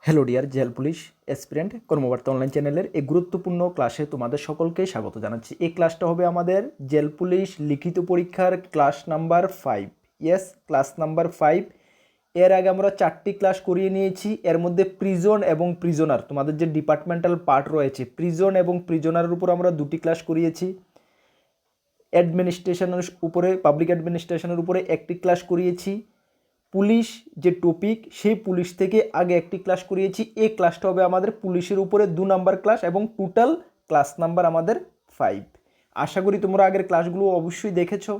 Hello dear jail police aspirant Karmabarta online চ্যানেলের এই গুরুত্বপূর্ণ ক্লাসে তোমাদের সকলকে স্বাগত জানাচ্ছি। এই ক্লাসটা হবে আমাদের জেল পুলিশ লিখিত পরীক্ষার class number 5। Yes, class number 5। এর আগে আমরা 4টি ক্লাস করিয়ে নিয়েছি। এর মধ্যে প্রিজন এবং প্রিজনার, তোমাদের যে ডিপার্টমেন্টাল পার্ট রয়েছে প্রিজন এবং প্রিজনারের উপর আমরা 2টি ক্লাস করিয়েছি। অ্যাডমিনিস্ট্রেশনের উপরে, পাবলিক অ্যাডমিনিস্ট্রেশনের উপরে 1টি ক্লাস করিয়েছি। পুলিশ যে টপিক সেই পুলিশ থেকে আগে 1টি ক্লাস করিয়েছি। এই ক্লাসটা হবে আমাদের পুলিশের উপরে 2 নাম্বার ক্লাস এবং টোটাল ক্লাস নাম্বার আমাদের 5। আশা করি তোমরা আগের ক্লাসগুলো অবশ্যই দেখেছো।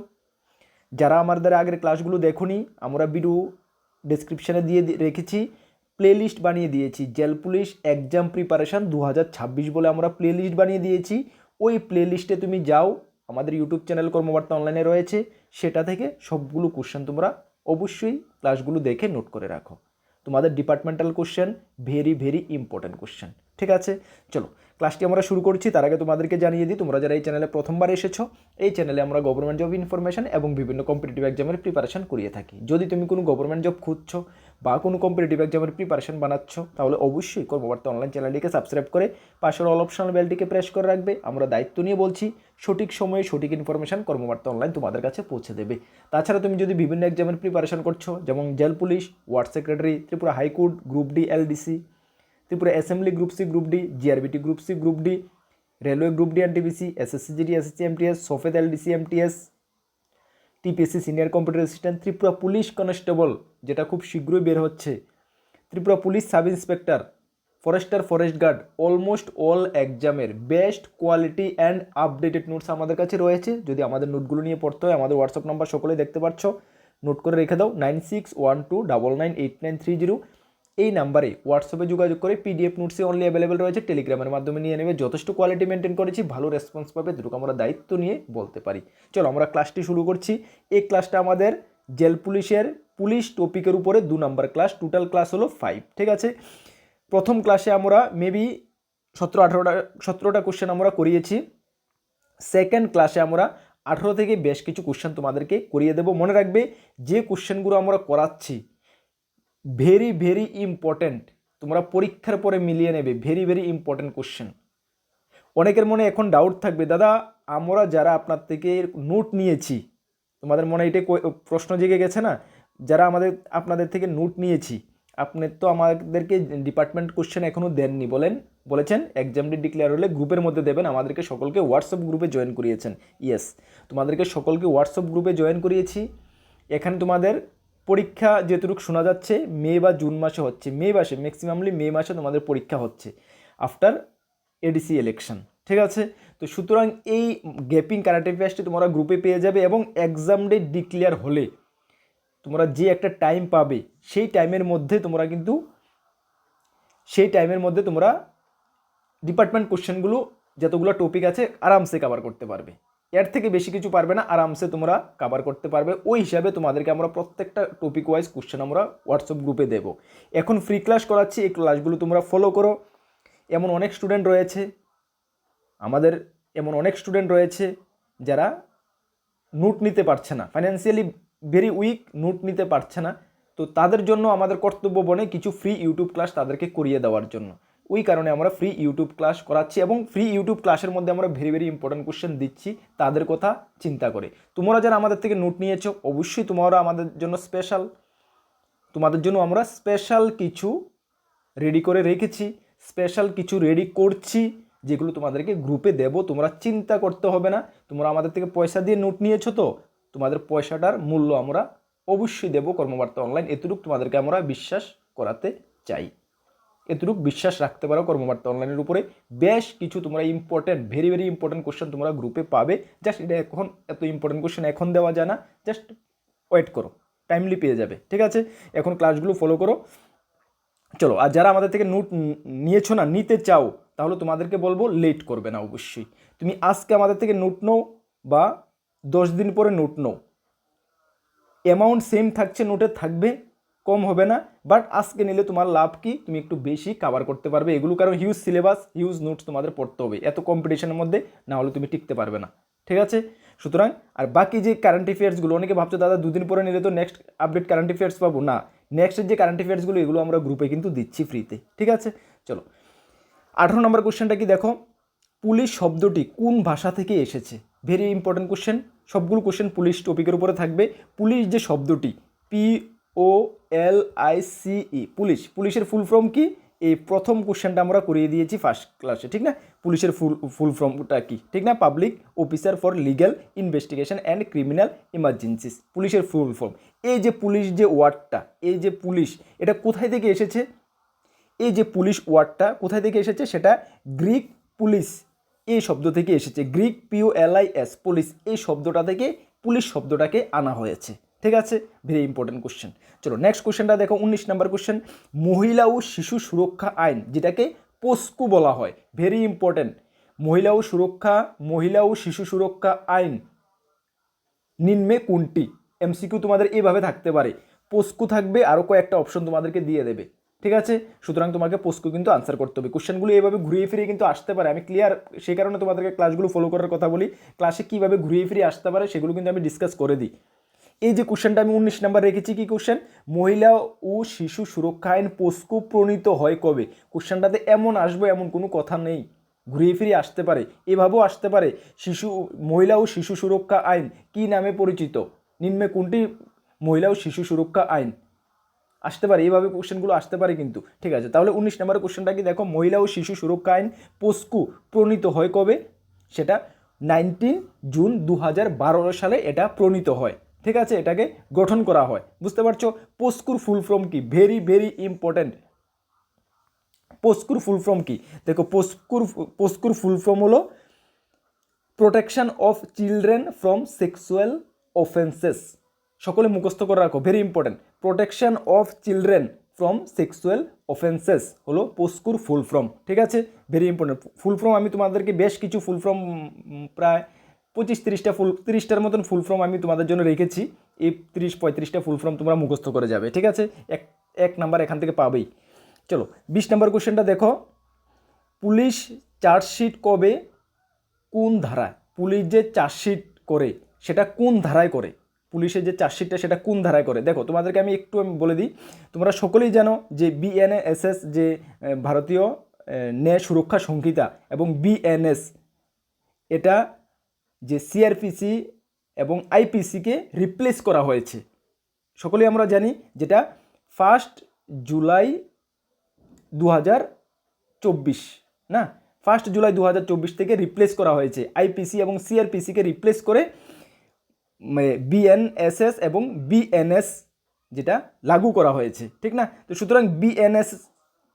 যারা আমাদের আগের ক্লাসগুলো দেখোনি, আমরা ভিডিও ডেসক্রিপশানে দিয়ে রেখেছি, প্লেলিস্ট বানিয়ে দিয়েছি। জেল পুলিশ এক্সাম প্রিপারেশান 2026 বলে আমরা প্লেলিস্ট বানিয়ে দিয়েছি। ওই প্লেলিস্টে তুমি যাও, আমাদের ইউটিউব চ্যানেল কর্মবার্তা অনলাইনে রয়েছে, সেটা থেকে সবগুলো কোশ্চেন তোমরা অবশ্যই ক্লাসগুলো দেখে নোট করে রাখো। তোমাদের departmental question very very important question. ঠিক আছে, চলো ক্লাসটি আমরা শুরু করছি। তার আগে তোমাদেরকে জানিয়ে দিই, তোমরা যারা এই চ্যানেলে প্রথমবার এসেছো, এই চ্যানেলে আমরা গভর্নমেন্ট জব ইনফরমেশন এবং বিভিন্ন কম্পিটিটিভ এক্সামের প্রিপারেশন করিয়ে থাকি। যদি তুমি কোনো গভর্নমেন্ট জব খুঁজছো বা কোনো কম্পিটিটিভ এক্সামের প্রিপারেশন বানাচ্ছ, তাহলে অবশ্যই কর্মবার্তা অনলাইন চ্যানেলটিকে সাবস্ক্রাইব করে পাশের অল অপশনাল বেলটিকে প্রেস করে রাখবে। আমরা দায়িত্ব নিয়ে বলছি, সঠিক সময়ে সঠিক ইনফরমেশন কর্মবার্তা অনলাইন তোমাদের কাছে পৌঁছে দেবে। তাছাড়া তুমি যদি বিভিন্ন এক্সামের প্রিপারেশন করছো, যেমন jail police, ward secretary, Tripura high court, group D LDC, Tripura assembly group C group D, GRBT group C group D, railway group D NTPC, SSC GD SSC MTS, সফেদ LDC MTS, TPSC senior computer assistant, Tripura police constable যেটা খুব শীঘ্রই বের হচ্ছে, Tripura police sub inspector, forester, forest guard, almost all এক্সামের best quality and updated notes আমাদের কাছে রয়েছে। যদি আমাদের নোটগুলো নিয়ে পড়তে হয়, আমাদের হোয়াটসঅ্যাপ নাম্বার সকলেই দেখতে পাচ্ছ, নোট করে রেখে দাও 9612998930। এই নাম্বারে হোয়াটসঅ্যাপে যোগাযোগ করে পিডিএফ নোটসে অনলি অ্যাভেলেবেল রয়েছে, টেলিগ্রামের মাধ্যমে নিয়ে নেবে। যথেষ্ট কোয়ালিটি মেনটেন করেছি, ভালো রেসপন্স পাবে, যেটুকু আমরা দায়িত্ব নিয়ে বলতে পারি। চলো আমরা ক্লাসটি শুরু করছি। এই ক্লাসটা আমাদের জেল পুলিশের পুলিশ টপিকের উপরে 2 নাম্বার ক্লাস, টোটাল ক্লাস হলো 5। ঠিক আছে, প্রথম ক্লাসে আমরা মেবি 17-18টা কোশ্চেন আমরা করিয়েছি। সেকেন্ড ক্লাসে আমরা 18 থেকে বেশ কিছু কোশ্চেন তোমাদেরকে করিয়ে দেব। মনে রাখবে, যে কোশ্চেনগুলো আমরা করাচ্ছি ভেরি ভেরি ইম্পর্ট্যান্ট, তোমরা পরীক্ষার পরে মিলিয়ে নেবে, ভেরি ভেরি ইম্পর্ট্যান্ট কোশ্চেন। অনেকের মনে এখন ডাউট থাকবে, দাদা আমরা যারা আপনার থেকে নোট নিয়েছি, তোমাদের মনে এটা প্রশ্ন জেগে গেছে না, যারা আপনাদের থেকে নোট নিয়েছি, আপনি তো আমাদেরকে ডিপার্টমেন্ট কোশ্চেন এখনও দেননি, বলেছেন এক্সামটি ডিক্লেয়ার হলে গ্রুপের মধ্যে দেবেন, আমাদেরকে সকলকে হোয়াটসঅ্যাপ গ্রুপে জয়েন করিয়েছেন। ইয়েস, তোমাদেরকে সকলকে হোয়াটসঅ্যাপ গ্রুপে জয়েন করিয়েছি। এখানে তোমাদের পরীক্ষা যেটুকু শোনা যাচ্ছে মে বা জুন মাসে হচ্ছে, মে মাসে, ম্যাক্সিমামলি মে মাসে তোমাদের পরীক্ষা হচ্ছে আফটার এডিসি ইলেকশন। ঠিক আছে, তো সুতরাং এই গ্যাপিং কারেন্ট অ্যাফেয়ার্সটি তোমরা গ্রুপে পেয়ে যাবে এবং এক্সাম ডেট ডিক্লেয়ার হলে তোমরা যে একটা টাইম পাবে, সেই টাইমের মধ্যে তোমরা ডিপার্টমেন্ট কোশ্চেনগুলো যতগুলো টপিক আছে আরামসে কভার করতে পারবে। এর থেকে বেশি কিছু পারবে না, আরামসে তোমরা কভার করতে পারবে। ওই হিসাবে তোমাদেরকে আমরা প্রত্যেকটা টপিক ওয়াইজ কোশ্চেন আমরা হোয়াটসঅ্যাপ গ্রুপে দেবো। এখন ফ্রি ক্লাস করাচ্ছি, এই ক্লাসগুলো তোমরা ফলো করো। এমন অনেক স্টুডেন্ট রয়েছে যারা নোট নিতে পারছে না, ফাইন্যান্সিয়ালি ভেরি উইক, নোট নিতে পারছে না। তো তাদের জন্য আমাদের কর্তব্য বনে কিছু ফ্রি ইউটিউব ক্লাস তাদেরকে করিয়ে দেওয়ার জন্য। ওই কারণে আমরা ফ্রি ইউটিউব ক্লাস করাচ্ছি এবং ফ্রি ইউটিউব ক্লাসের মধ্যে আমরা ভেরি ভেরি ইম্পর্টেন্ট কোশ্চেন দিচ্ছি তাদের কথা চিন্তা করে। তোমরা যারা আমাদের থেকে নোট নিয়েছো, অবশ্যই তোমরা আমাদের জন্য তোমাদের জন্য আমরা স্পেশাল কিছু রেডি করে রেখেছি, স্পেশাল কিছু রেডি করছি, যেগুলো তোমাদেরকে গ্রুপে দেব। তোমরা চিন্তা করতে হবে না, তোমরা আমাদের থেকে পয়সা দিয়ে নোট নিয়েছো, তো তোমাদের পয়সাটার মূল্য আমরা অবশ্যই দেব কর্মবার্তা অনলাইন। এতটুকু তোমাদেরকে আমরা বিশ্বাস করাতে চাই, এতটুকু বিশ্বাস রাখতে পারো কর্মবার্তা অনলাইনের উপরে। বেশ কিছু তোমরা important, very very important question তোমরা গ্রুপে পাবে। জাস্ট এটা এখন এত ইম্পর্টেন্ট কোশ্চেন এখন দেওয়া যায় না, জাস্ট ওয়েট করো, টাইমলি পেয়ে যাবে। ঠিক আছে, এখন ক্লাসগুলো ফলো করো। চলো, আর যারা আমাদের থেকে নোট নিয়েছো না, নিতে চাও, তাহলে তোমাদেরকে বলবো লেট করবে না। অবশ্যই তুমি আজকে আমাদের থেকে নোট নাও বা 10 দিন পরে নোট নাও, অ্যামাউন্ট সেম থাকছে, নোটে থাকবে, কম হবে না। বাট আজকে নিলে তোমার লাভ কি, তুমি একটু বেশি কভার করতে পারবে এগুলো, কারণ হিউজ সিলেবাস, হিউজ নোটস তোমাদের পড়তে হবে এত কম্পিটিশনের মধ্যে, না হলে তুমি টিকতে পারবে না। ঠিক আছে, সুতরাং আর বাকি যে কারেন্ট অ্যাফেয়ার্সগুলো, অনেকে ভাবছো দাদা দুদিন পরে নিলে তো নেক্সট আপডেট কারেন্ট অ্যাফেয়ার্স পাবো না, নেক্সটের যে কারেন্ট অ্যাফেয়ার্সগুলো এগুলো আমরা গ্রুপে কিন্তু দিচ্ছি ফ্রিতে, ঠিক আছে। চলো 18 নম্বর কোশ্চেনটা কি দেখো, পুলিশ শব্দটি কোন ভাষা থেকে এসেছে? ভেরি ইম্পর্টেন্ট কোশ্চেন, সবগুলো কোশ্চেন পুলিশ টপিকের উপরে থাকবে। পুলিশ যে শব্দটি POLICE, পুলিশের ফুল ফর্ম কি? এই প্রথম কোশ্চেনটা আমরা করিয়ে দিয়েছি ফার্স্ট ক্লাসে, ঠিক না? পুলিশের ফুল ফর্মটা কি, ঠিক না? Public officer for legal investigation and criminal emergencies, পুলিশের ফুল ফর্ম। এই যে পুলিশ যে ওয়ার্ডটা, এই যে পুলিশ, এটা কোথায় থেকে এসেছে? এই যে পুলিশ ওয়ার্ডটা কোথায় থেকে এসেছে? সেটা গ্রিক পুলিশ এই শব্দ থেকে এসেছে। গ্রিক POLIS, পুলিশ, এই শব্দটা থেকে পুলিশ শব্দটাকে আনা হয়েছে, ঠিক আছে। Very important question. চলো নেক্সট কোশ্চেনটা দেখো, 19 নম্বর কোশ্চেন, মহিলা ও শিশু সুরক্ষা আইন, যেটাকে পোস্কো বলা হয়, ভেরি ইম্পর্টেন্ট। মহিলা ও শিশু সুরক্ষা আইন নিম্নে কোনটি? MCQ তোমাদের এইভাবে থাকতে পারে, পোস্কো থাকবে, আরও কয়েকটা অপশন তোমাদেরকে দিয়ে দেবে, ঠিক আছে। সুতরাং তোমাকে পোস্কো কিন্তু আনসার করতে হবে। কোশ্চেনগুলো এইভাবে ঘুরিয়ে ফিরিয়ে কিন্তু আসতে পারে, আমি ক্লিয়ার, সেই কারণে তোমাদেরকে ক্লাসগুলো ফলো করার কথা বলি। ক্লাসে কীভাবে ঘুরিয়ে ফিরিয়ে আসতে পারে সেগুলো কিন্তু আমি ডিসকাস করে দিই। এই যে কোশ্চেনটা আমি 19 নাম্বার রেখেছি, কি কোশ্চেন? মহিলা ও শিশু সুরক্ষা আইন পোস্কো প্রণীত হয় কবে? কোশ্চেনটাতে এমন আসবে এমন কোনো কথা নেই, ঘুরিয়ে ফিরিয়ে আসতে পারে, এভাবেও আসতে পারে। মহিলা ও শিশু সুরক্ষা আইন কি নামে পরিচিত? নিম্নে কোনটি মহিলা ও শিশু সুরক্ষা আইন? আসতে পারে, এইভাবে কোশ্চেনগুলো আসতে পারে কিন্তু, ঠিক আছে। তাহলে 19 নম্বরের কোশ্চেনটা কি দেখো, মহিলা ও শিশু সুরক্ষা আইন পোস্কো প্রণীত হয় কবে? সেটা 19 জুন 2012 সালে এটা প্রণীত হয়, ঠিক আছে, এটাকে গঠন করা হয়। বুঝতে পারছো? পোস্কোর ফুল ফর্ম কি? Very very important. পোস্কোর ফুল ফর্ম কি দেখো, পোস্কোর ফুল ফর্ম হলো protection of children from sexual offences. সকলে মুখস্থ করে রাখো, very important. Protection of children from sexual offences হলো পোস্কোর ফুল ফর্ম, ঠিক আছে। Very important full form. আমি তোমাদেরকে বেশ কিছু ফুল ফর্ম, প্রায় 25-30টার মতন ফুল ফর্ম আমি তোমাদের জন্য রেখেছি। এই 30-35টা ফুল ফর্ম তোমরা মুখস্থ করে যাবে, ঠিক আছে। এক নাম্বার এখান থেকে পাবেই। চলো 20 নম্বর কোশ্চেনটা দেখো, পুলিশ চার্জশিট কবে কোন ধারায়? পুলিশ যে চার্জশিট করে সেটা কোন ধারায় করে? পুলিশের যে চার্জশিটটা সেটা কোন ধারায় করে? দেখো তোমাদেরকে আমি একটু বলে দিই, তোমরা সকলেই জানো যে BNSS যে ভারতীয় ন্যায় সুরক্ষা সংহিতা এবং BNS, এটা যে CRPC এবং IPCকে রিপ্লেস করা হয়েছে, সকলেই আমরা জানি, যেটা 1 জুলাই 2024 না, 1 জুলাই 2024 থেকে রিপ্লেস করা হয়েছে। IPC এবং CRPCকে রিপ্লেস করে BNSS এবং BNS যেটা লাগু করা হয়েছে, ঠিক না? তো সুতরাং BNS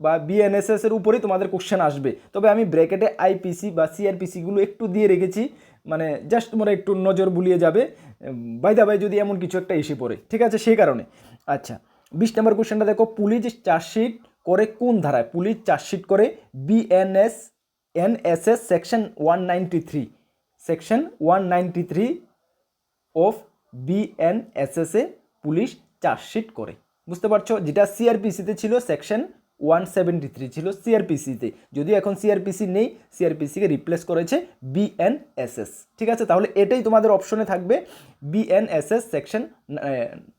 বা BNSS এর উপরেই তোমাদের কোশ্চেন আসবে। তবে আমি ব্র্যাকেটে IPC বা CRPCগুলো একটু দিয়ে রেখেছি, মানে জাস্ট তোমরা একটু নজর বুলিয়ে যাবে বাই দা বাই যদি এমন কিছু একটা এসে পড়ে, ঠিক আছে, সেই কারণে। আচ্ছা 20 নম্বর কোশ্চেনটা দেখো, পুলিশ চার্জশিট করে কোন ধারায়? পুলিশ চার্জশিট করে BNSS section 193, section 193 of BNSS A police chargesheet করে। বুঝতে পারছো? যেটা CRPCতে ছিল সেকশন 173 ছিল CRPCতে, যদিও এখন CRPC নেই, CRPCকে রিপ্লেস করেছে BNSS, ঠিক আছে। তাহলে এটাই তোমাদের অপশনে থাকবে, BNSS সেকশন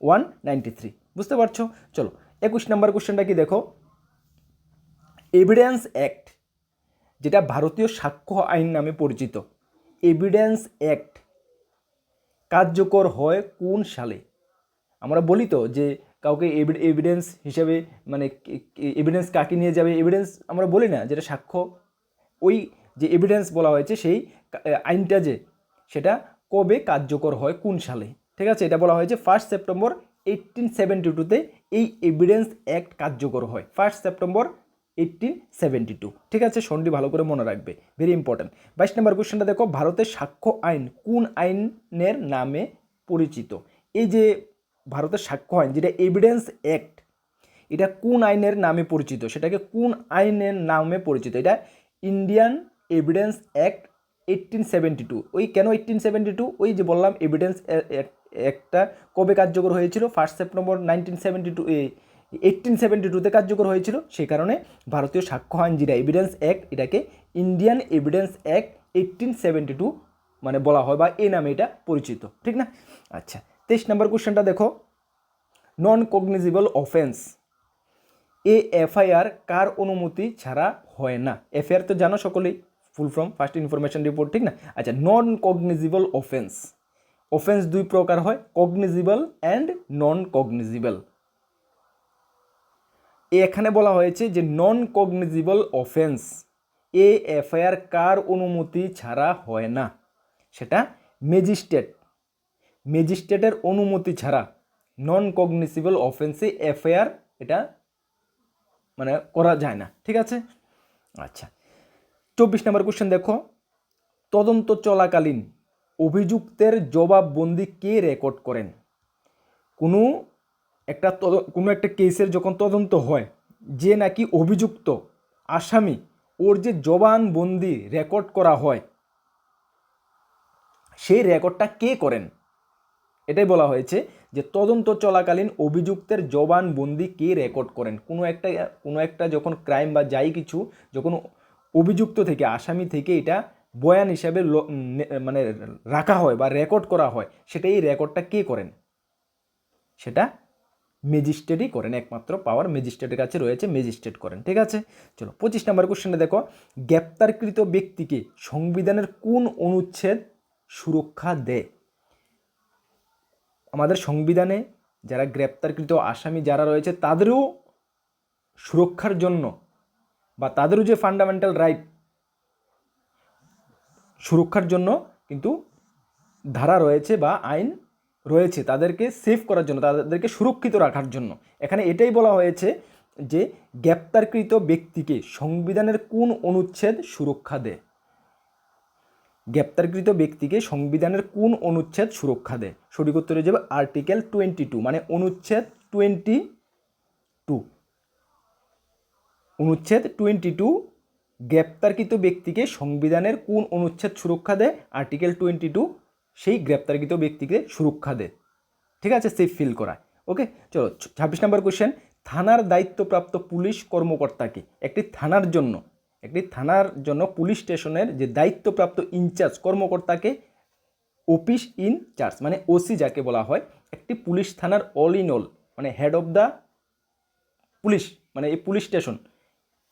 193। বুঝতে পারছো? চলো 21 নম্বর কোশ্চেনটা কি দেখো, এভিডেন্স অ্যাক্ট, যেটা ভারতীয় সাক্ষ্য আইন নামে পরিচিত, এভিডেন্স অ্যাক্ট কার্যকর হয় কোন সালে? আমরা বলি তো যে কাউকে এভিডেন্স হিসেবে, মানে এভিডেন্স কাকে নিয়ে যাবে, এভিডেন্স আমরা বলি না, যেটা সাক্ষ্য, ওই যে এভিডেন্স বলা হয়েছে সেই আইনটা যে সেটা কবে কার্যকর হয় কোন সালে, ঠিক আছে। এটা বলা হয়েছে 1 সেপ্টেম্বর 1872-তে এই এভিডেন্স অ্যাক্ট কার্যকর হয়, 1 সেপ্টেম্বর 1872, ঠিক আছে। সন্ধি ভালো করে মনে রাখবে, ভেরি ইম্পর্টেন্ট। 22 নম্বর কোশ্চেনটা দেখো, ভারতের সাক্ষ্য আইন কোন আইনের নামে পরিচিত? এই যে ভারতের সাক্ষ্য আইন, যেটা এভিডেন্স অ্যাক্ট, এটা কোন আইনের নামে পরিচিত? সেটাকে কোন আইনের নামে পরিচিত? এটা ইন্ডিয়ান এভিডেন্স অ্যাক্ট 1872। ওই কেন 1872? ওই যে বললাম এভিডেন্স অ্যাক্টটা কবে কার্যকর হয়েছিল? 1 সেপ্টেম্বর 1872-তে কার্যকর হয়েছিল, সেই কারণে ভারতীয় সাক্ষ্য আইন যেটা এভিডেন্স অ্যাক্ট, এটাকে ইন্ডিয়ান এভিডেন্স অ্যাক্ট 1872 মানে বলা হয় বা এই নামে এটা পরিচিত, ঠিক না? আচ্ছা, 23 নম্বর কোশ্চেনটা দেখো, নন কগনিজিবল অফেন্স, এ এফআইআর কার অনুমতি ছাড়া হয় না? এফআইআর তো জানো সকলেই, full form first information report, ঠিক না? আচ্ছা, নন কগনিজিবল অফেন্স, অফেন্স দুই প্রকার হয়, কগনিজিবল অ্যান্ড নন কগনিজিবল। এখানে বলা হয়েছে যে নন কগনিজিবল অফেন্স, এ এফআইআর কার অনুমতি ছাড়া হয় না? সেটা ম্যাজিস্ট্রেটের অনুমতি ছাড়া নন কগনিজিবল অফেন্সে এফআইআর এটা মানে করা যায় না, ঠিক আছে? আচ্ছা, 24 নম্বর কোশ্চেন দেখো, তদন্ত চলাকালীন অভিযুক্তের জবাববন্দি কে রেকর্ড করেন? কোনো একটা কেসের যখন তদন্ত হয়, যে নাকি অভিযুক্ত আসামি, ওর যে জবানবন্দি রেকর্ড করা হয়, সেই রেকর্ডটা কে করেন? এটাই বলা হয়েছে যে তদন্ত চলাকালীন অভিযুক্তের জবানবন্দি কে রেকর্ড করেন। কোনো একটা যখন ক্রাইম বা যাই কিছু যখন অভিযুক্ত থেকে আসামি থেকে এটা বয়ান হিসাবে মানে রাখা হয় বা রেকর্ড করা হয়, সেটা এই রেকর্ডটা কে করেন? সেটা ম্যাজিস্ট্রেটই করেন, একমাত্র পাওয়ার ম্যাজিস্ট্রেটের কাছে রয়েছে, ম্যাজিস্ট্রেট করেন, ঠিক আছে? চলো 25 নম্বর কোশ্চেনটা দেখো, গ্রেপ্তারকৃত ব্যক্তিকে সংবিধানের কোন অনুচ্ছেদ সুরক্ষা দেয়? আমাদের সংবিধানে যারা গ্রেপ্তারকৃত আসামি যারা রয়েছে তাদেরও সুরক্ষার জন্য বা তাদেরও যে ফান্ডামেন্টাল রাইট সুরক্ষার জন্য কিন্তু ধারা রয়েছে বা আইন রয়েছে তাদেরকে সেভ করার জন্য, তাদেরকে সুরক্ষিত রাখার জন্য। এখানে এটাই বলা হয়েছে যে গ্রেপ্তারকৃত ব্যক্তিকে সংবিধানের কোন অনুচ্ছেদ সুরক্ষা দেয়? গ্রেপ্তারকৃত ব্যক্তিকে সংবিধানের কোন অনুচ্ছেদ সুরক্ষা দেয়? সঠিক উত্তর হয়ে যাবে আর্টিকেল 22, মানে অনুচ্ছেদ 22। অনুচ্ছেদ 22 গ্রেপ্তারকৃত ব্যক্তিকে সংবিধানের কোন অনুচ্ছেদ সুরক্ষা দেয়? আর্টিকেল 22 সেই গ্রেপ্তারকৃত ব্যক্তিকে সুরক্ষা দেয়, ঠিক আছে, সেফ ফিল করায়। ওকে, চলো 26 নম্বর কোশ্চেন, থানার দায়িত্বপ্রাপ্ত পুলিশ কর্মকর্তাকে, একটি থানার জন্য পুলিশ স্টেশনের যে দায়িত্বপ্রাপ্ত ইনচার্জ কর্মকর্তাকে অফিস ইনচার্জ মানে ওসি যাকে বলা হয়, একটি পুলিশ থানার অল ইন অল মানে হেড অফ দ্য পুলিশ, মানে এই পুলিশ স্টেশন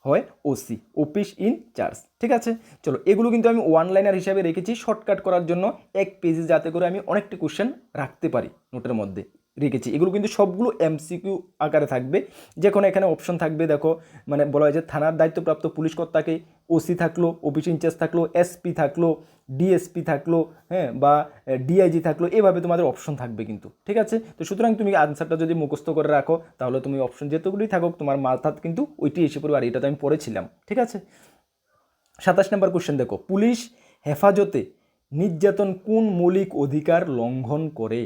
হয় ওসি, অফিস ইনচার্জ, ঠিক আছে? চলো, এগুলো কিন্তু আমি ওয়ান লাইনার হিসাবে রেখেছি শর্টকাট করার জন্য, এক পেজে যাতে করে আমি অনেকটি কোশ্চেন রাখতে পারি নোটের মধ্যে রেখেছি। এগুলো কিন্তু সবগুলো এমসিকিউ আকারে থাকবে। যেখানে এখানে অপশন থাকবে, দেখো মানে বলা হয় যে থানার দায়িত্বপ্রাপ্ত পুলিশ কর্তাকে ওসি থাকলো, অফিস ইনচার্জ থাকলো, এসপি থাকলো, ডিএসপি থাকলো, হ্যাঁ, বা ডিআইজি থাকলো, এভাবে তোমাদের অপশন থাকবে কিন্তু, ঠিক আছে? তো সুতরাং তুমি আনসারটা যদি মুখস্থ করে রাখো তাহলে তুমি অপশন যেতগুলোই থাকুক তোমার মাথাত কিন্তু ওইটি এসে পড়বে, আর এটা তো আমি পড়েছিলাম, ঠিক আছে? 27 নম্বর কোশ্চেন দেখো, পুলিশ হেফাজতে নির্যাতন কোন মৌলিক অধিকার লঙ্ঘন করে?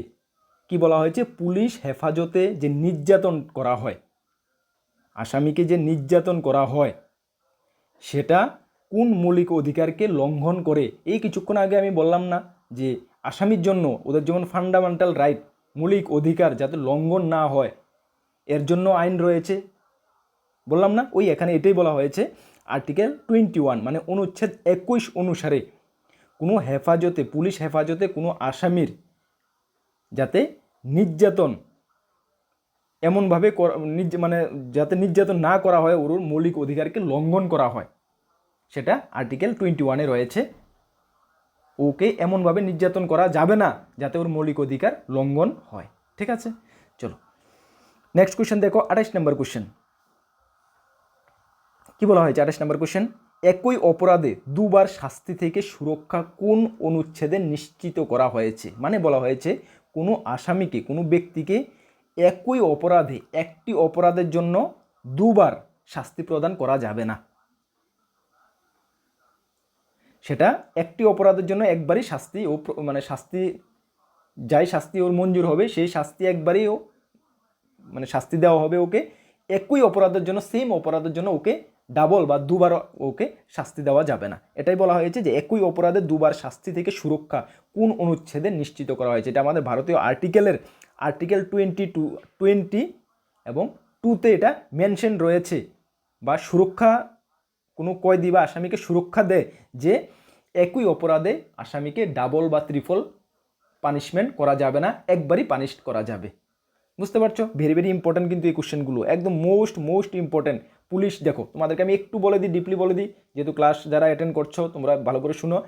কি বলা হয়েছে? পুলিশ হেফাজতে যে নির্যাতন করা হয়, আসামিকে যে নির্যাতন করা হয়, সেটা কোন মৌলিক অধিকারকে লঙ্ঘন করে? এই কিছুক্ষণ আগে আমি বললাম না যে আসামির জন্য ওদের যেমন ফান্ডামেন্টাল রাইট মৌলিক অধিকার যাতে লঙ্ঘন না হয় এর জন্য আইন রয়েছে, বললাম না? ওই এখানে এটাই বলা হয়েছে আর্টিকেল 21 মানে অনুচ্ছেদ 21 অনুসারে কোনো হেফাজতে, পুলিশ হেফাজতে কোনো আসামির যাতে নির্যাতন এমনভাবে মানে যাতে নির্যাতন না করা হয়, ওর মৌলিক অধিকারকে লঙ্ঘন করা হয়, সেটা আর্টিকেল 21-এ রয়েছে। ওকে এমনভাবে নির্যাতন করা যাবে না যাতে ওর মৌলিক অধিকার লঙ্ঘন হয়, ঠিক আছে? চলো নেক্সট কোশ্চেন দেখো, 28 নম্বর কোশ্চেন। কি বলা হয়েছে 28 নম্বর কোশ্চেন, একই অপরাধে দুবার শাস্তি থেকে সুরক্ষা কোন অনুচ্ছেদে নিশ্চিত করা হয়েছে? মানে বলা হয়েছে কোনো আসামিকে, কোনো ব্যক্তিকে একই অপরাধে, একটি অপরাধের জন্য দুবার শাস্তি প্রদান করা যাবে না। সেটা একটি অপরাধের জন্য একবারই শাস্তি, ও মানে শাস্তি যাই শাস্তি ওর মঞ্জুর হবে সেই শাস্তি একবারই ও মানে শাস্তি দেওয়া হবে ওকে। একই অপরাধের জন্য, সেম অপরাধের জন্য ওকে ডাবল বা দুবার ওকে শাস্তি দেওয়া যাবে না। এটাই বলা হয়েছে যে একই অপরাধে দুবার শাস্তি থেকে সুরক্ষা কোন অনুচ্ছেদে নিশ্চিত করা হয়েছে। এটা আমাদের ভারতীয় আর্টিকেলের আর্টিকেল 20 এবং 2-তে এটা মেনশন রয়েছে, বা সুরক্ষা কোনো কয়েদি বা আসামিকে সুরক্ষা দেয় যে একই অপরাধে আসামিকে ডাবল বা ট্রিপল পানিশমেন্ট করা যাবে না, একবারই পানিশ করা যাবে। বুঝতে পারছো? ভেরি ভেরি ইম্পর্টেন্ট কিন্তু এই কোশ্চেনগুলো, একদম মোস্ট ইম্পর্টেন্ট। পুলিশ দেখো, তোমাদেরকে আমি একটু বলে দিই, ডিপলি বলে দিই, যেহেতু ক্লাস যারা অ্যাটেন্ড করছো তোমরা ভালো করে শুনো।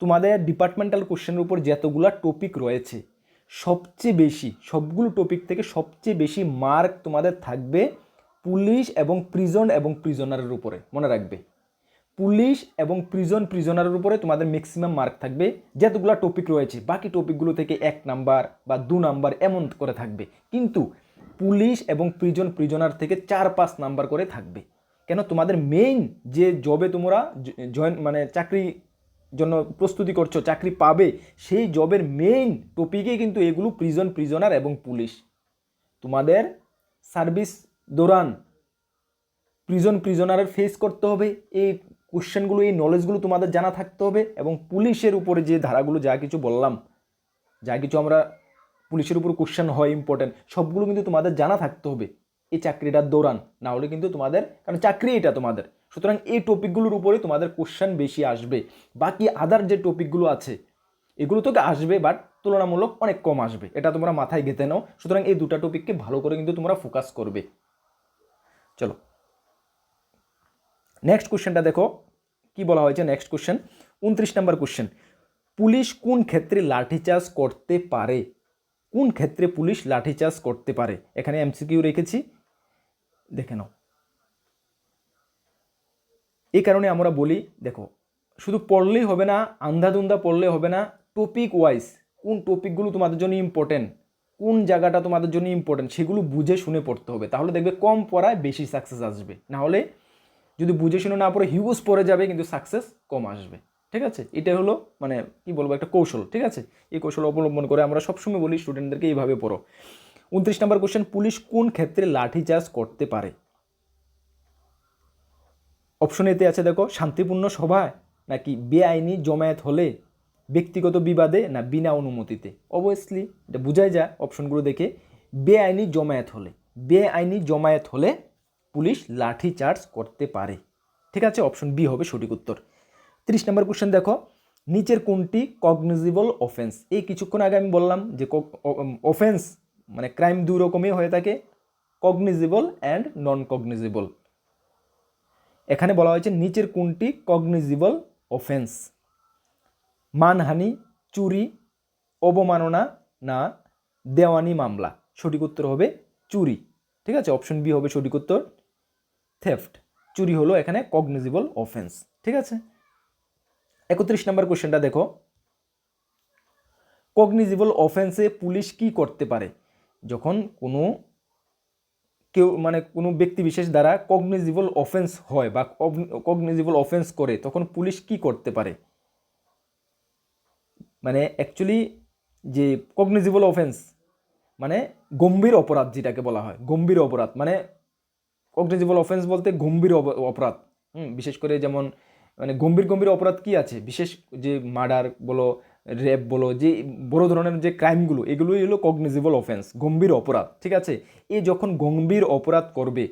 তোমাদের ডিপার্টমেন্টাল কোশ্চেনের উপর যতগুলো টপিক রয়েছে সবচেয়ে বেশি, সবগুলো টপিক থেকে সবচেয়ে বেশি মার্ক তোমাদের থাকবে পুলিশ এবং প্রিজন এবং প্রিজনারের উপরে। মনে রাখবে, পুলিশ এবং প্রিজনারের উপরে তোমাদের ম্যাক্সিমাম মার্ক থাকবে যতগুলো টপিক রয়েছে। বাকি টপিকগুলো থেকে 1 নাম্বার বা 2 নাম্বার এমন করে থাকবে, কিন্তু পুলিশ এবং প্রিজনার থেকে 4-5 নাম্বার করে থাকবে। কেন? তোমাদের মেইন যে জবে তোমরা জয়েন মানে চাকরি জন্য প্রস্তুতি করছো, চাকরি পাবে, সেই জবের মেইন টপিকে কিন্তু এগুলো প্রিজনার এবং পুলিশ। তোমাদের সার্ভিস দৌরান প্রিজনারের ফেস করতে হবে, এই কোশ্চেনগুলো, এই নলেজগুলো তোমাদের জানা থাকতে হবে। এবং পুলিশের উপরে যে ধারাগুলো যা কিছু বললাম, যা কিছু আমরা পুলিশের উপর কোশ্চেন হয় ইম্পর্টেন্ট, সবগুলো কিন্তু তোমাদের জানা থাকতে হবে এই চাকরিটার দৌরান। না হলে কিন্তু তোমাদের, কারণ চাকরি এটা তোমাদের, সুতরাং এই টপিকগুলোর উপরে তোমাদের কোশ্চেন বেশি আসবে। বাকি আদার যে টপিকগুলো আছে এগুলো তো আসবে, বাট তুলনামূলক অনেক কম আসবে, এটা তোমরা মাথায় গেঁথে নাও। সুতরাং এই দুটা টপিককে ভালো করে কিন্তু তোমরা ফোকাস করবে। চলো নেক্সট কোশ্চেনটা দেখো কি বলা হয়েছে। নেক্সট কোশ্চেন 29 নম্বর কোশ্চেন, পুলিশ কোন ক্ষেত্রে লাঠিচার্জ করতে পারে? কোন ক্ষেত্রে পুলিশ লাঠিচার্জ করতে পারে? এখানে এমসিকিউ রেখেছি, দেখে নাও। এই কারণে আমরা বলি, দেখো শুধু পড়লেই হবে না, আন্ধাধুন্ধা পড়লে হবে না, টপিক ওয়াইজ কোন টপিকগুলো তোমাদের জন্য ইম্পর্টেন্ট, কোন জায়গাটা তোমাদের জন্য ইম্পর্টেন্ট, সেগুলো বুঝে শুনে পড়তে হবে। তাহলে দেখবে কম পড়ায় বেশি সাকসেস আসবে। না হলে যদি বুঝে শুনে না পড়ে হিউজ পড়ে যাবে, কিন্তু সাকসেস কম আসবে। ঠিক আছে? এটাই হলো মানে কি বলবো, একটা কৌশল। ঠিক আছে? এই কৌশল অবলম্বন করে আমরা সবসময় বলি স্টুডেন্টদেরকে এইভাবে পড়ো। 29 নম্বর কোশ্চেন, পুলিশ কোন ক্ষেত্রে লাঠিচার্জ করতে পারে? অপশন এতে আছে দেখো, শান্তিপূর্ণ সভায়, নাকি বেআইনি জমায়েত হলে, ব্যক্তিগত বিবাদে, না বিনা অনুমতিতে। অবভিয়াসলি এটা বোঝাই যায় অপশনগুলো দেখে, বেআইনি জমায়েত হলে। বেআইনি জমায়েত হলে পুলিশ লাঠি চার্জ করতে পারে। ঠিক আছে? অপশন বি হবে সঠিক উত্তর। 30 নম্বর কোশ্চেন দেখো, নিচের কোনটি কগনিজিবল অফেন্স? এই কিছুক্ষণ আগে আমি বললাম যে অফেন্স মানে ক্রাইম দুই রকমই হয়ে থাকে, কগনিজিবল অ্যান্ড নন কগনিজিবল। এখানে বলা হয়েছে নিচের কোনটি কগনিজিবল অফেন্স? মানহানি, চুরি, অবমাননা, না দেওয়ানি মামলা। সঠিক উত্তর হবে চুরি। ঠিক আছে? অপশন বি হবে সঠিক উত্তর, থেফট। চুরি হলো এখানে কগনিজিবল অফেন্স। ঠিক আছে? 31 নম্বর কোশ্চেনটা দেখো, কগনিজিবল অফেন্সে পুলিশ কি করতে পারে? যখন কোনো কেউ মানে কোনো ব্যক্তি বিশেষ দ্বারা কগনিজিবল অফেন্স হয় বা কগনিজিবল অফেন্স করে, তখন পুলিশ কি করতে পারে? মানে অ্যাকচুয়ালি যে কগনিজিবল অফেন্স মানে গম্ভীর অপরাধ, যেটাকে বলা হয় গম্ভীর অপরাধ, মানে কগনিজিবল অফেন্স বলতে গম্ভীর অপরাধ। বিশেষ করে যেমন মানে গম্ভীর অপরাধ কি আছে, বিশেষ যে মার্ডার বলো, রেপ বলো, যে বড় ধরনের যে ক্রাইমগুলো, এগুলোই হলো কগনিজিবল অফেন্স, গম্ভীর অপরাধ। ঠিক আছে? এই যখন গম্ভীর অপরাধ করবে,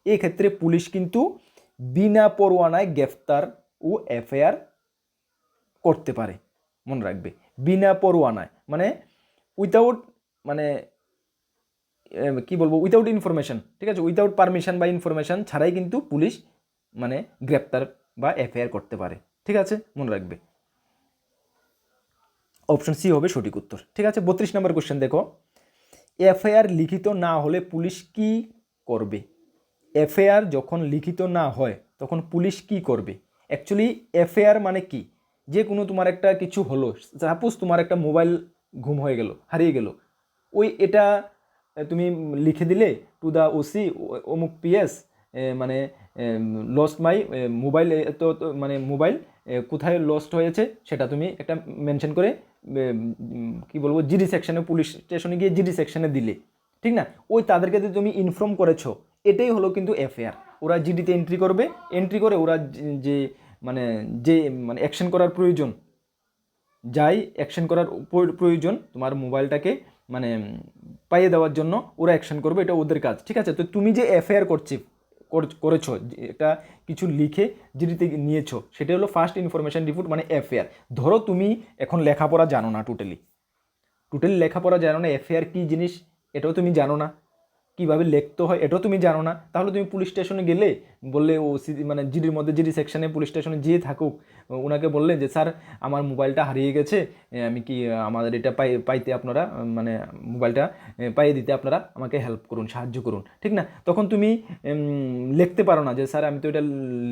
এই ক্ষেত্রে পুলিশ কিন্তু বিনা পরোয়ানায় গ্রেফতার ও এফআইআর করতে পারে। মনে রাখবে, বিনা পরোয়ানায় মানে উইথাউট মানে কি বলবো, উইথাউট ইনফরমেশন। ঠিক আছে? উইথাউট পারমিশন বা ইনফরমেশন ছাড়াই কিন্তু পুলিশ মানে গ্রেপ্তার বা এফআইআর করতে পারে। ঠিক আছে? মনে রাখবে, অপশন সি হবে সঠিক উত্তর। ঠিক আছে? 32 নম্বর কোশ্চেন দেখো, এফআইআর লিখিত না হলে পুলিশ কি করবে? এফআইআর যখন লিখিত না হয় তখন পুলিশ কি করবে? অ্যাকচুয়ালি এফআইআর মানে কি, যে কোনো তোমার একটা কিছু হলো, সাপোজ তোমার একটা মোবাইল গুম হয়ে গেল, হারিয়ে গেল, ওই এটা তুমি লিখে দিলে টু দ্য ওসি অমুক পিএস, মানে লস্ট মাই মোবাইল, তো মানে মোবাইল কোথায় লস্ট হয়েছে সেটা তুমি একটা মেনশন করে কি বলবো জিডি সেকশনে, পুলিশ স্টেশনে গিয়ে জিডি সেকশনে দিলে, ঠিক না? ওই তাদেরকে যে তুমি ইনফর্ম করেছো, এটাই হলো কিন্তু এফআইআর। ওরা জিডিতে এন্ট্রি করবে, এন্ট্রি করে ওরা যে মানে মানে অ্যাকশন করার প্রয়োজন, যাই অ্যাকশন করার প্রয়োজন তোমার মোবাইলটাকে মানে পাইয়ে দেওয়ার জন্য ওরা অ্যাকশন করবে, এটা ওদের কাজ। ঠিক আছে? তো তুমি যে এফআইআর করেছো, এটা কিছু লিখে জিডিতে নিয়েছো, সেটা হলো ফার্স্ট ইনফরমেশন রিপোর্ট মানে এফআইআর। ধরো তুমি এখন লেখাপড়া জানো না, টোটালি লেখাপড়া জানো না, এফআইআর কী জিনিস এটাও তুমি জানো না, কীভাবে লিখতে হয় এটাও তুমি জানো না, তাহলে তুমি পুলিশ স্টেশনে গেলে বললে ও মানে জিডির মধ্যে জিডি সেকশনে পুলিশ স্টেশনে যেয়ে থাকুক, ওনাকে বললে যে স্যার আমার মোবাইলটা হারিয়ে গেছে, আমি কি আমাদের এটা পাইতে আপনারা মানে মোবাইলটা পাইয়ে দিতে আপনারা আমাকে হেল্প করুন, সাহায্য করুন, ঠিক না? তখন তুমি লিখতে পারো না যে স্যার আমি তো এটা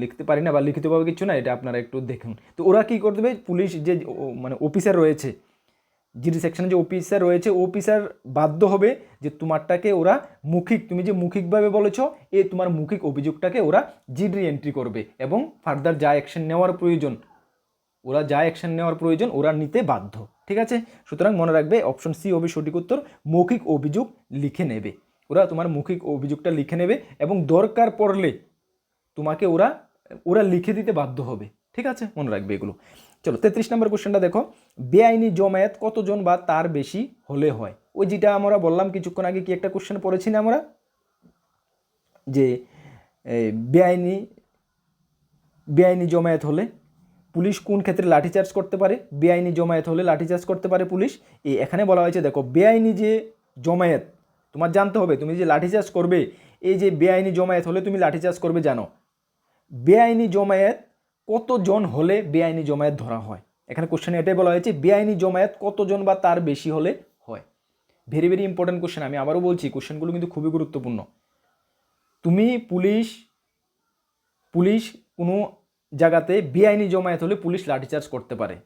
লিখতে পারি না বা লিখিত পাবো কিছু না, এটা আপনারা একটু দেখুন। তো ওরা কী করে দেবে, পুলিশ যে মানে অফিসার রয়েছে, জিডি সেকশনে যে অফিসার রয়েছে, অফিসার বাধ্য হবে যে তোমারটাকে ওরা মৌখিক, তুমি যে মৌখিকভাবে বলেছ, তোমার মৌখিক অভিযোগটাকে ওরা জিডি এন্ট্রি করবে এবং ফার্দার যা অ্যাকশন নেওয়ার প্রয়োজন ওরা নিতে বাধ্য, ঠিক আছে? সুতরাং মনে রাখবে অপশন সি হবে সঠিক উত্তর, মৌখিক অভিযোগ লিখে নেবে, ওরা তোমার মৌখিক অভিযোগটা লিখে নেবে এবং দরকার পড়লে তোমাকে ওরা লিখে দিতে বাধ্য হবে, ঠিক আছে? মনে রাখবে এগুলো। চলো 33 নম্বর কোশ্চেনটা দেখো, বেআইনি জমায়েত কতজন বা তার বেশি হলে হয়? ওই যেটা আমরা বললাম কিছুক্ষণ আগে, কি একটা কোশ্চেন পড়েছি না আমরা, যে বেআইনি জমায়েত হলে পুলিশ কোন ক্ষেত্রে লাঠিচার্জ করতে পারে? বেআইনি জমায়েত হলে লাঠিচার্জ করতে পারে পুলিশ। এখানে বলা হয়েছে দেখো, বেআইনি যে জমায়েত তোমার জানতে হবে, তুমি যে লাঠিচার্জ করবে, এই যে বেআইনি জমায়েত হলে তুমি লাঠিচার্জ করবে জানো, বেআইনি জমায়েত কতজন হলে বেআইনি জমায়েত ধরা হয়? এখানে কোশ্চেনে এটাই বলা হয়েছে, বেআইনি জমায়েত কতজন বা তার বেশি হলে হয়। ভেরি ভেরি ইম্পর্টেন্ট কোশ্চেন, আমি আবারও বলছি কোশ্চেনগুলো কিন্তু খুবই গুরুত্বপূর্ণ। তুমি পুলিশ কোনো জায়গাতে বেআইনি জমায়েত হলে পুলিশ লাঠিচার্জ করতে পারে,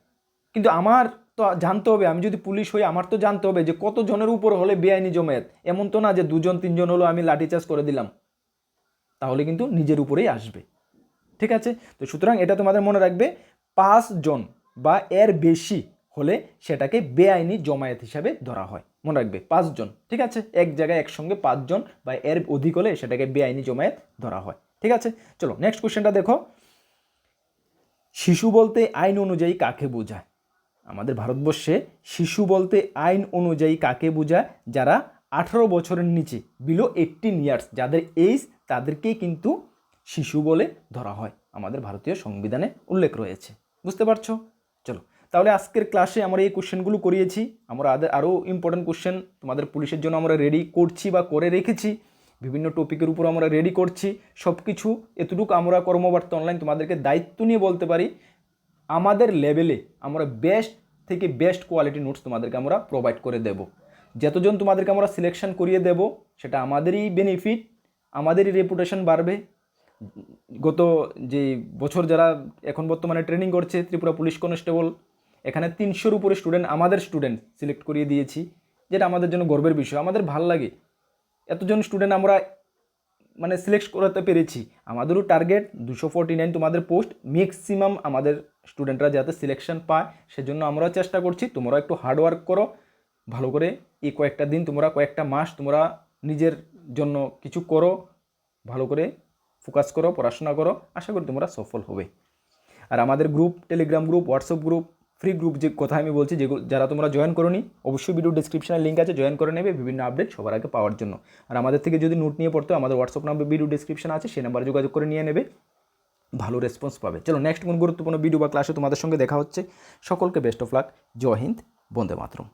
কিন্তু আমার তো জানতে হবে, আমি যদি পুলিশ হই আমার তো জানতে হবে যে কতজনের উপর হলে বেআইনি জমায়েত। এমন তো না যে 2জন 3জন হলো আমি লাঠিচার্জ করে দিলাম, তাহলে কিন্তু নিজের উপরেই আসবে, ঠিক আছে? তো সুতরাং এটা তোমাদের মনে রাখবে, 5 জন বা এর বেশি হলে সেটাকে বেআইনি জমায়েত হিসাবে ধরা হয়। মনে রাখবে 5 জন, ঠিক আছে? এক জায়গায় একসঙ্গে 5 জন বা এর অধিক হলে সেটাকে বেআইনি জমায়েত ধরা হয়, ঠিক আছে? চলো নেক্সট কোশ্চেনটা দেখো, শিশু বলতে আইন অনুযায়ী কাকে বোঝায়? আমাদের ভারতবর্ষে শিশু বলতে আইন অনুযায়ী কাকে বোঝায়? যারা 18 বছরের নিচে, বিলো 18 ইয়ার্স যাদের এজ, তাদেরকেই কিন্তু শিশু বলে ধরা হয়, আমাদের ভারতীয় সংবিধানে উল্লেখ রয়েছে। বুঝতে পারছো? চলো তাহলে আজকের ক্লাসে আমরা এই কোশ্চেনগুলো করিয়েছি, আমরা আরও ইম্পর্টেন্ট কোশ্চেন তোমাদের পুলিশের জন্য আমরা রেডি করছি বা করে রেখেছি, বিভিন্ন টপিকের উপর আমরা রেডি করছি, সব কিছু এতটুকু আমরা কর্মবার্তা অনলাইন তোমাদেরকে দায়িত্ব নিয়ে বলতে পারি, আমাদের লেভেলে আমরা বেস্ট থেকে বেস্ট কোয়ালিটি নোটস তোমাদেরকে আমরা প্রোভাইড করে দেব। যতজন তোমাদেরকে আমরা সিলেকশন করিয়ে দেব সেটা আমাদেরই বেনিফিট, আমাদেরই রেপুটেশন বাড়বে। গত যে বছর যারা এখন বর্তমানে ট্রেনিং করছে ত্রিপুরা পুলিশ কনস্টেবল, এখানে 300-র উপরে আমাদের স্টুডেন্ট সিলেক্ট করিয়ে দিয়েছি, যেটা আমাদের জন্য গর্বের বিষয়, আমাদের ভাল লাগে এতজন স্টুডেন্ট আমরা মানে সিলেক্ট করতে পেরেছি। আমাদেরও টার্গেট 249 তোমাদের পোস্ট, ম্যাক্সিমাম আমাদের স্টুডেন্টরা যাতে সিলেকশন পায় সেজন্য আমরাও চেষ্টা করছি। তোমরা একটু হার্ডওয়ার্ক করো ভালো করে, এই কয়েকটা দিন তোমরা কয়েকটা মাস তোমরা নিজের জন্য কিছু করো, ভালো করে ফোকাস করো, পড়াশোনা করো, আশা করি তোমরা সফল হবে। আর আমাদের group, Telegram group, WhatsApp group, free group যে কথা আমি বলছি, যেগুলো যারা তোমরা জয়েন করোনি অবশ্যই ভিডিও ডিসক্রিপশনে লিঙ্ক আছে, জয়েন করে নেবে বিভিন্ন আপডেট সবার আগে পাওয়ার জন্য। আর আমাদের থেকে যদি নোট নিয়ে পড়তে আমাদের হোয়াটসঅ্যাপ নাম্বার ভিডিও ডিসক্রিপশন আছে, সেই নাম্বারে যোগাযোগ করে নিয়ে নেবে, ভালো রেসপন্স পাবে। চলো নেক্সট কোন গুরুত্বপূর্ণ ভিডিও বা ক্লাসে তোমাদের সঙ্গে দেখা হচ্ছে। সকলকে বেস্ট অফ লাক, জয় হিন্দ, বন্দে মাতরম।